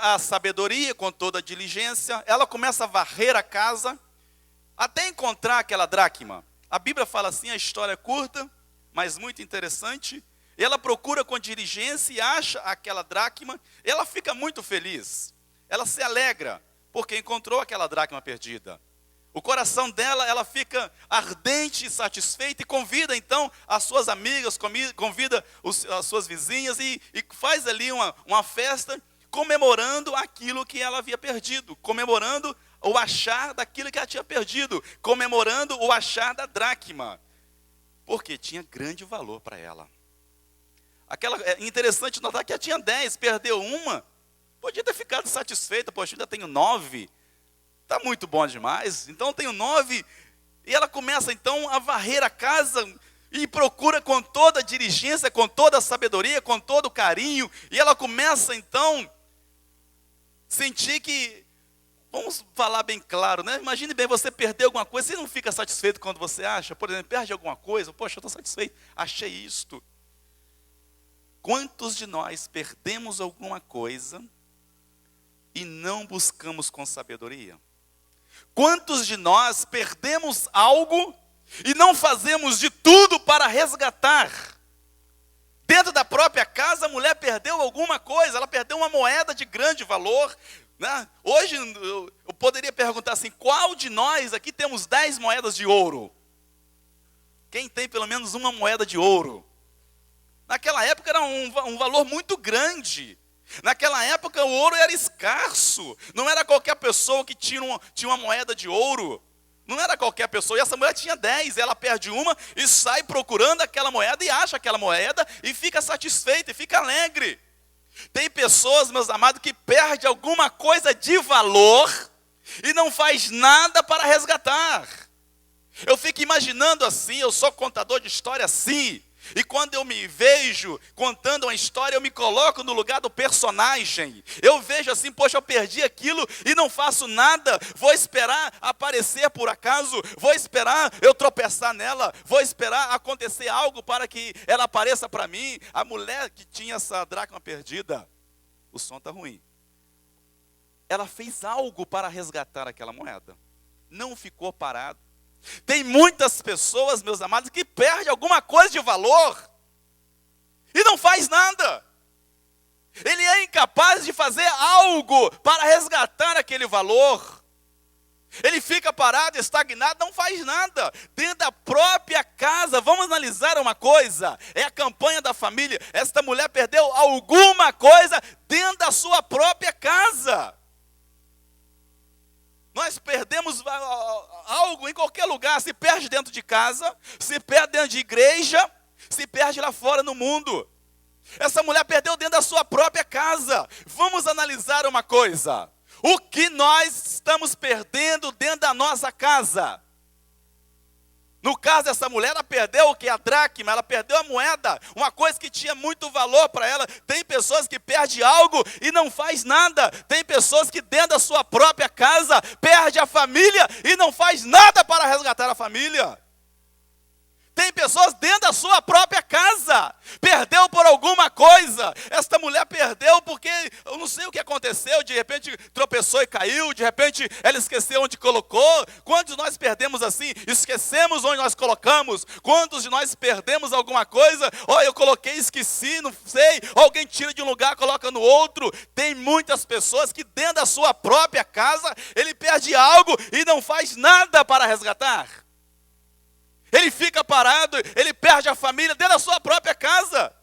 a sabedoria, com toda a diligência, ela começa a varrer a casa, até encontrar aquela dracma. A Bíblia fala assim, a história é curta, mas muito interessante. Ela procura com diligência e acha aquela dracma, ela fica muito feliz. Ela se alegra, porque encontrou aquela dracma perdida. O coração dela, ela fica ardente e satisfeita e convida então as suas amigas, convida as suas vizinhas e faz ali uma festa comemorando aquilo que ela havia perdido, comemorando o achar daquilo que ela tinha perdido, comemorando o achar da dracma, porque tinha grande valor para ela. É interessante notar que ela tinha 10, perdeu uma, podia ter ficado satisfeita, poxa, ainda tenho 9. Está muito bom demais, então eu tenho 9, e ela começa então a varrer a casa, e procura com toda a diligência, com toda a sabedoria, com todo o carinho, e ela começa então, sentir que, vamos falar bem claro, né? Imagine bem, você perdeu alguma coisa, você não fica satisfeito quando você acha, por exemplo, perde alguma coisa, poxa, eu estou satisfeito, achei isto. Quantos de nós perdemos alguma coisa e não buscamos com sabedoria? Quantos de nós perdemos algo e não fazemos de tudo para resgatar? Dentro da própria casa, a mulher perdeu alguma coisa, ela perdeu uma moeda de grande valor, né? Hoje eu poderia perguntar assim, qual de nós aqui temos 10 moedas de ouro? Quem tem pelo menos uma moeda de ouro? Naquela época era um valor muito grande. Naquela época o ouro era escasso. Não era qualquer pessoa que tinha uma moeda de ouro. Não era qualquer pessoa. E essa mulher tinha 10. Ela perde uma e sai procurando aquela moeda e acha aquela moeda e fica satisfeita e fica alegre. Tem pessoas, meus amados, que perdem alguma coisa de valor e não faz nada para resgatar. Eu fico imaginando assim, eu sou contador de história assim. E quando eu me vejo contando uma história, eu me coloco no lugar do personagem. Eu vejo assim, poxa, eu perdi aquilo e não faço nada. Vou esperar aparecer por acaso, vou esperar eu tropeçar nela, vou esperar acontecer algo para que ela apareça para mim. A mulher que tinha essa dracma perdida, o som está ruim. Ela fez algo para resgatar aquela moeda. Não ficou parado. Tem muitas pessoas, meus amados, que perdem alguma coisa de valor e não faz nada. Ele é incapaz de fazer algo para resgatar aquele valor. Ele fica parado, estagnado, não faz nada. Dentro da própria casa, vamos analisar uma coisa. É a campanha da família. Esta mulher perdeu alguma coisa dentro da sua própria casa. Nós perdemos algo em qualquer lugar, se perde dentro de casa, se perde dentro de igreja, se perde lá fora no mundo. Essa mulher perdeu dentro da sua própria casa. Vamos analisar uma coisa. O que nós estamos perdendo dentro da nossa casa? No caso dessa mulher, ela perdeu o que? A dracma, ela perdeu a moeda, uma coisa que tinha muito valor para ela. Tem pessoas que perdem algo e não faz nada. Tem pessoas que dentro da sua própria casa, perde a família e não faz nada para resgatar a família. Tem pessoas dentro da sua própria casa, perdeu por alguma coisa. Esta mulher perdeu porque, eu não sei o que aconteceu, de repente tropeçou e caiu, de repente ela esqueceu onde colocou. Quantos de nós perdemos assim? Esquecemos onde nós colocamos. Quantos de nós perdemos alguma coisa? Eu coloquei, esqueci, não sei. Alguém tira de um lugar, coloca no outro. Tem muitas pessoas que dentro da sua própria casa, ele perde algo e não faz nada para resgatar. Ele fica parado, ele perde a família dentro da sua própria casa.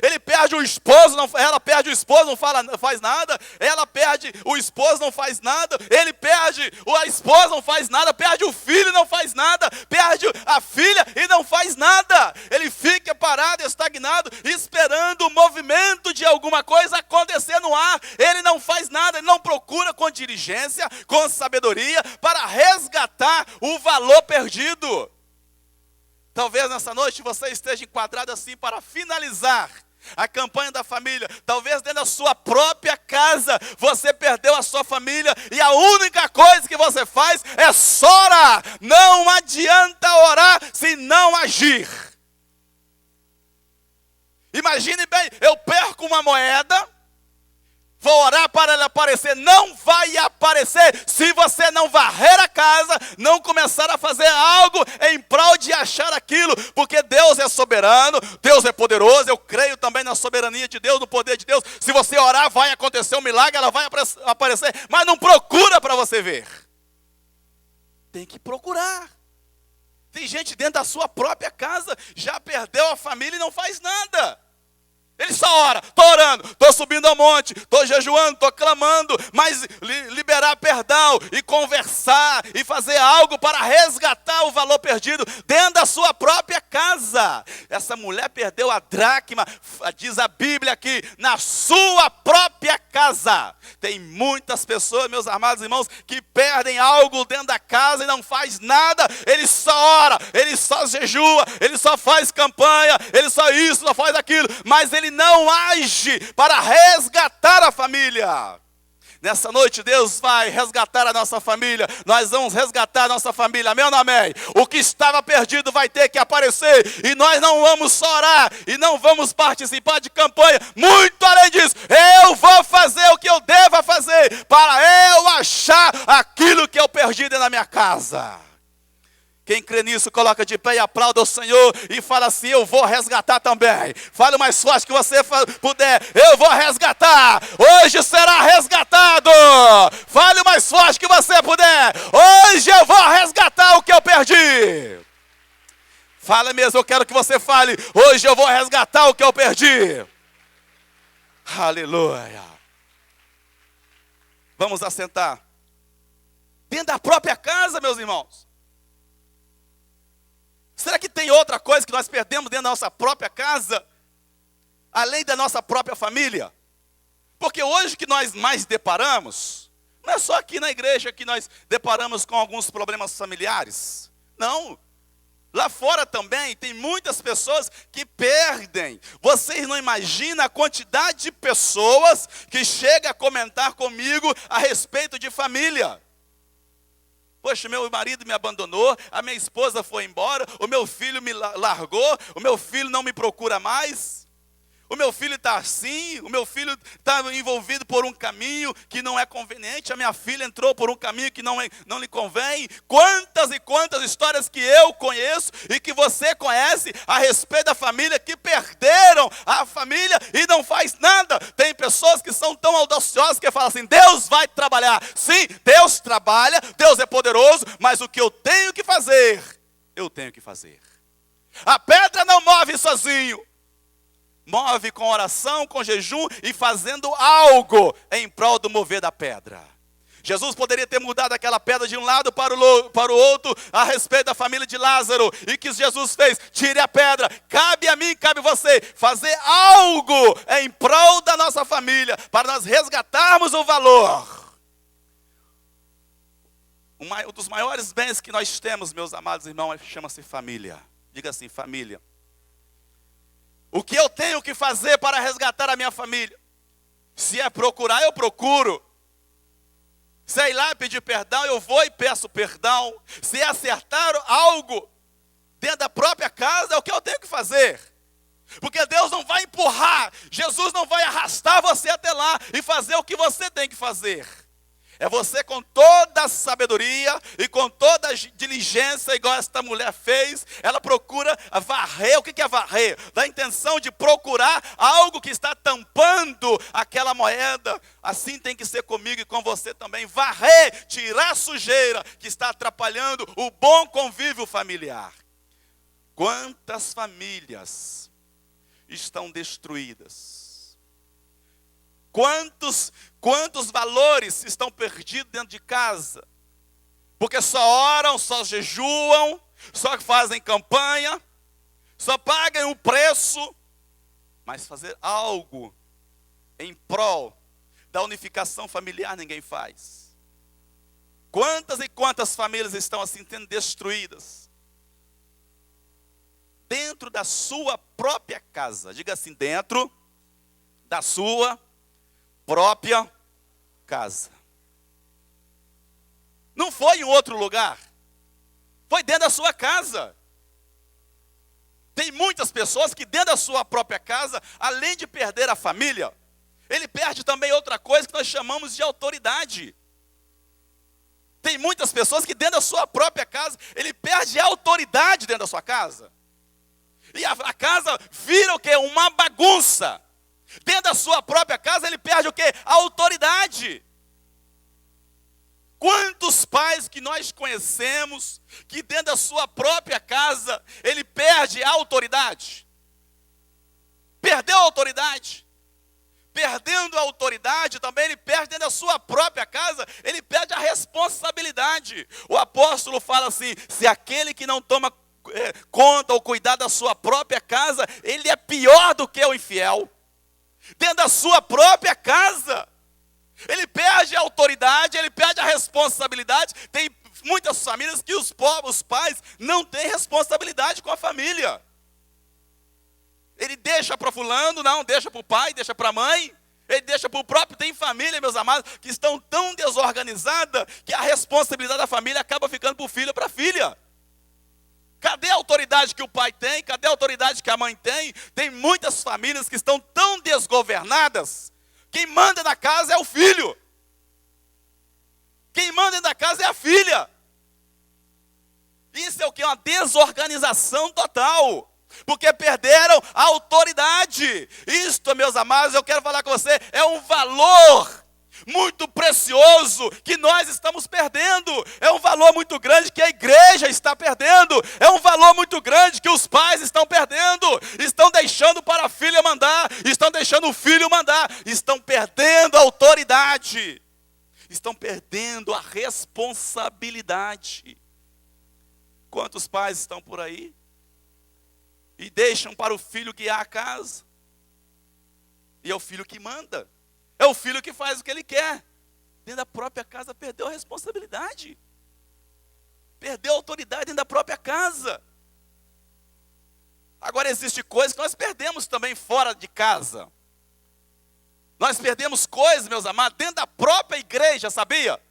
Ele perde o esposo, ela perde o esposo, não faz nada. Ela perde o esposo, não faz nada. Ele perde a esposa, não faz nada. Perde o filho, não faz nada. Perde a filha e não faz nada. Ele fica parado, estagnado, esperando o movimento de alguma coisa acontecer no ar. Ele não faz nada, ele não procura com diligência, com sabedoria, para resgatar o valor perdido. Talvez nessa noite você esteja enquadrado assim para finalizar a campanha da família. Talvez dentro da sua própria casa você perdeu a sua família e a única coisa que você faz é só orar. Não adianta orar se não agir. Imagine bem, eu perco uma moeda, Vou orar para ele aparecer. Não vai aparecer se você não varrer a casa, não começar a fazer algo em prol de achar aquilo, porque Deus é soberano, Deus é poderoso. Eu creio também na soberania de Deus, no poder de Deus. Se você orar, vai acontecer um milagre, ela vai aparecer, mas não procura para você ver. Tem que procurar. Tem gente dentro da sua própria casa, já perdeu a família e não faz nada. Ele só ora, estou orando, estou subindo ao monte, estou jejuando, estou clamando, mas liberar perdão e conversar e fazer algo para resgatar o valor perdido dentro da sua própria casa. Essa mulher perdeu a dracma, diz a Bíblia aqui, na sua própria casa. Tem muitas pessoas, meus amados irmãos, que perdem algo dentro da casa e não faz nada. Ele só ora, ele só jejua, ele só faz campanha, ele só isso, só faz aquilo, mas ele não age para resgatar a família. Nessa noite Deus vai resgatar a nossa família. Nós vamos resgatar a nossa família, amém ou não amém? O que estava perdido vai ter que aparecer. E nós não vamos só orar e não vamos participar de campanha. Muito além disso, eu vou fazer o que eu devo fazer para eu achar aquilo que eu perdi dentro da minha casa. Quem crê nisso, coloca de pé e aplauda o Senhor e fala assim: eu vou resgatar também. Fale o mais forte que você puder. Eu vou resgatar. Hoje será resgatado. Fale o mais forte que você puder. Hoje eu vou resgatar o que eu perdi. Fala mesmo, eu quero que você fale. Hoje eu vou resgatar o que eu perdi. Aleluia. Vamos assentar. Dentro da própria casa, meus irmãos. Será que tem outra coisa que nós perdemos dentro da nossa própria casa, além da nossa própria família? Porque hoje que nós mais deparamos, não é só aqui na igreja que nós deparamos com alguns problemas familiares. Não, lá fora também tem muitas pessoas que perdem. Vocês não imaginam a quantidade de pessoas que chegam a comentar comigo a respeito de família. Poxa, meu marido me abandonou, a minha esposa foi embora, o meu filho me largou, o meu filho não me procura mais, o meu filho está assim, o meu filho está envolvido por um caminho que não é conveniente, a minha filha entrou por um caminho que não lhe convém. Quantas e quantas histórias que eu conheço e que você conhece a respeito da família, que perderam a família e não faz nada. Tem pessoas que são tão audaciosas que falam assim: Deus vai trabalhar. Sim, Deus trabalha, Deus é poderoso, mas o que eu tenho que fazer, eu tenho que fazer. A pedra não move sozinho. Move com oração, com jejum e fazendo algo em prol do mover da pedra. Jesus poderia ter mudado aquela pedra de um lado para o outro a respeito da família de Lázaro. E que Jesus fez? Tire a pedra. Cabe a mim, cabe a você fazer algo em prol da nossa família, para nós resgatarmos o valor. Um dos maiores bens que nós temos, meus amados irmãos, chama-se família. Diga assim: família. O que eu tenho que fazer para resgatar a minha família? Se é procurar, eu procuro. Se é ir lá pedir perdão, eu vou e peço perdão. Se é acertar algo dentro da própria casa, é o que eu tenho que fazer. Porque Deus não vai empurrar, Jesus não vai arrastar você até lá e fazer o que você tem que fazer. É você com toda a sabedoria e com toda a diligência, igual esta mulher fez. Ela procura varrer. O que é varrer? Da intenção de procurar algo que está tampando aquela moeda. Assim tem que ser comigo e com você também. Varrer, tirar a sujeira que está atrapalhando o bom convívio familiar. Quantas famílias estão destruídas? Quantos valores estão perdidos dentro de casa? Porque só oram, só jejuam, só fazem campanha, só pagam o preço, mas fazer algo em prol da unificação familiar ninguém faz. Quantas e quantas famílias estão assim sendo destruídas? Dentro da sua própria casa. Diga assim: dentro da sua própria casa. Não foi em outro lugar. Foi dentro da sua casa. Tem muitas pessoas que dentro da sua própria casa, além de perder a família, Ele perde também outra coisa que nós chamamos de autoridade. Tem muitas pessoas que dentro da sua própria casa, ele perde a autoridade dentro da sua casa. E a casa vira o quê? Uma bagunça. Dentro da sua própria casa, ele perde o quê? A autoridade. Quantos pais que nós conhecemos, que dentro da sua própria casa, ele perde a autoridade? Perdeu a autoridade. Perdendo a autoridade, também ele perde dentro da sua própria casa, ele perde a responsabilidade. O apóstolo fala assim: se aquele que não toma conta ou cuidado da sua própria casa, ele é pior do que o infiel. Dentro da sua própria casa, ele perde a autoridade, ele perde a responsabilidade. Tem muitas famílias que os pais não têm responsabilidade com a família. Ele deixa para fulano, não, deixa para o pai, deixa para a mãe, ele deixa para o próprio. Tem família, meus amados, que estão tão desorganizadas que a responsabilidade da família acaba ficando para o filho ou para a filha. Cadê a autoridade que o pai tem? Cadê a autoridade que a mãe tem? Tem muitas famílias que estão tão desgovernadas. Quem manda na casa é o filho. Quem manda na casa é a filha. Isso é o que? Uma desorganização total. Porque perderam a autoridade. Isto, meus amados, eu quero falar com você, é um valor muito precioso que nós estamos perdendo. É um valor muito grande que a igreja está perdendo. É um valor muito grande que os pais estão perdendo. Estão deixando para a filha mandar. Estão deixando o filho mandar. Estão perdendo a autoridade. Estão perdendo a responsabilidade. Quantos pais estão por aí e deixam para o filho guiar a casa? E é o filho que manda. É o filho que faz o que ele quer. Dentro da própria casa perdeu a responsabilidade. Perdeu a autoridade dentro da própria casa. Agora existe coisas que nós perdemos também fora de casa. Nós perdemos coisas, meus amados, dentro da própria igreja, sabia?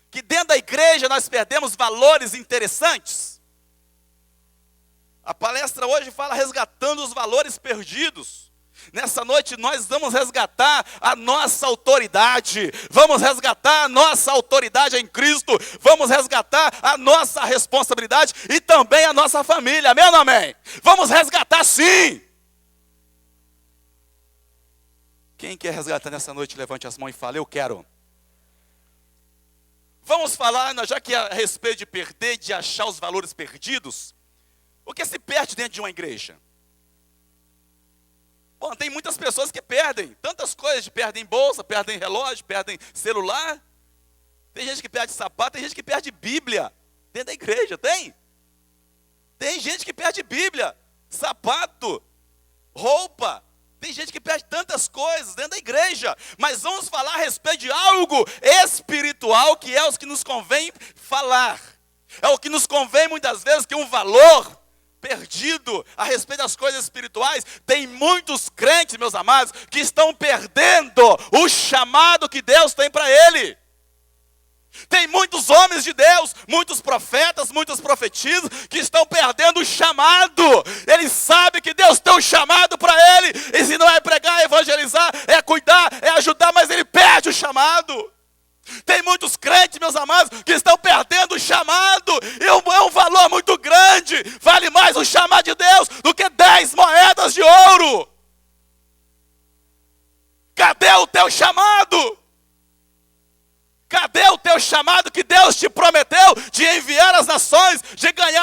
Que dentro da igreja nós perdemos valores interessantes. A palestra hoje fala resgatando os valores perdidos. Nessa noite nós vamos resgatar a nossa autoridade. Vamos resgatar a nossa autoridade em Cristo. Vamos resgatar a nossa responsabilidade e também a nossa família. Amém ou não amém? Vamos resgatar sim. Quem quer resgatar nessa noite, levante as mãos e fale: eu quero. Vamos falar, já que é a respeito de perder, de achar os valores perdidos. O que se perde dentro de uma igreja? Bom, tem muitas pessoas que perdem tantas coisas, perdem bolsa, perdem relógio, perdem celular. Tem gente que perde sapato, tem gente que perde Bíblia dentro da igreja, tem? Tem gente que perde Bíblia, sapato, roupa. Tem gente que perde tantas coisas dentro da igreja. Mas vamos falar a respeito de algo espiritual, que é o que nos convém falar. É o que nos convém muitas vezes, que um valor perdido a respeito das coisas espirituais. Tem muitos crentes, meus amados, que estão perdendo o chamado que Deus tem para ele. Tem muitos homens de Deus, muitos profetas, muitos profetisas que estão perdendo o chamado. Ele sabe que Deus tem um chamado para ele, e se não é pregar, é evangelizar, é cuidar, é ajudar, mas ele perde o chamado. Tem muitos crentes, meus amados, que estão perdendo o chamado. É um valor muito grande. Vale mais o chamado de Deus do que 10 moedas de ouro. Cadê o teu chamado? Cadê o teu chamado que Deus te prometeu de enviar às nações, de ganhar